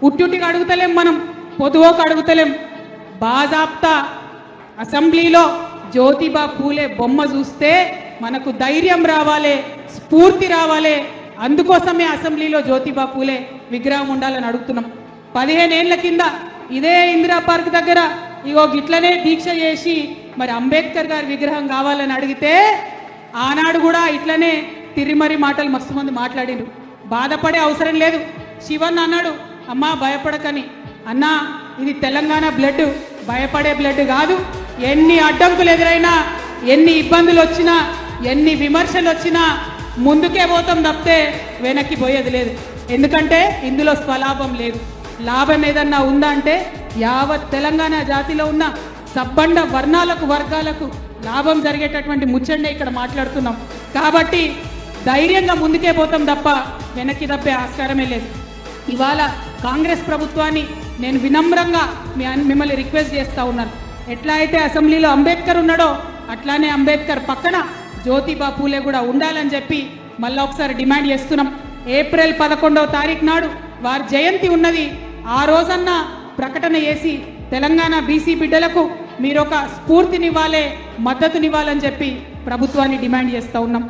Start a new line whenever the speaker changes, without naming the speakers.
ఉట్టిగా అడుగుతలేం, మనం పొదువోకు అడుగుతలేం. బాజాప్తా అసెంబ్లీలో జ్యోతిబా పూలే బొమ్మ చూస్తే మనకు ధైర్యం రావాలి, స్ఫూర్తి రావాలి. అందుకోసమే అసెంబ్లీలో జ్యోతిబా పూలే విగ్రహం ఉండాలని అడుగుతున్నాం. 15 ఏళ్ల కింద ఇదే ఇందిరా పార్క్ దగ్గర ఇగో గిట్లనే దీక్ష చేసి మరి అంబేద్కర్ గారి విగ్రహం కావాలని అడిగితే ఆనాడు కూడా ఇట్లనే తిరిమరి మాటలు మస్తు మంది మాట్లాడిండ్రు. బాధపడే అవసరం లేదు. శివన్ అన్నాడు, అమ్మా భయపడకని. అన్నా ఇది తెలంగాణ బ్లడ్, భయపడే బ్లడ్ కాదు. ఎన్ని అడ్డంకులు ఎదురైనా, ఎన్ని ఇబ్బందులు వచ్చినా, ఎన్ని విమర్శలు వచ్చినా ముందుకే పోతాం తప్పితే వెనక్కి పోయేది లేదు. ఎందుకంటే ఇందులో స్వలాభం లేదు. లాభం ఏదన్నా ఉందా అంటే యావత్ తెలంగాణ జాతిలో ఉన్న సబ్బండ వర్ణాలకు వర్గాలకు లాభం జరిగేటటువంటి ముచ్చండే ఇక్కడ మాట్లాడుతున్నాం. కాబట్టి ధైర్యంగా ముందుకే పోతాం తప్ప వెనక్కి తప్పే ఆస్కారమే లేదు. ఇవాళ కాంగ్రెస్ ప్రభుత్వాన్ని నేను వినమ్రంగా మిమ్మల్ని రిక్వెస్ట్ చేస్తూ ఉన్నాను. ఎట్లా అయితే అసెంబ్లీలో అంబేద్కర్ ఉన్నాడో అట్లానే అంబేద్కర్ పక్కన జ్యోతిబా పూలే కూడా ఉండాలని చెప్పి మళ్ళీ ఒకసారి డిమాండ్ చేస్తున్నాం. ఏప్రిల్ 11వ తారీఖు నాడు వారి జయంతి ఉన్నది. ఆ రోజన్నా ప్రకటన చేసి తెలంగాణ బీసీ బిడ్డలకు మీరు ఒక స్ఫూర్తినివ్వాలి, మద్దతునివ్వాలని చెప్పి ప్రభుత్వాన్ని డిమాండ్ చేస్తూ ఉన్నాం.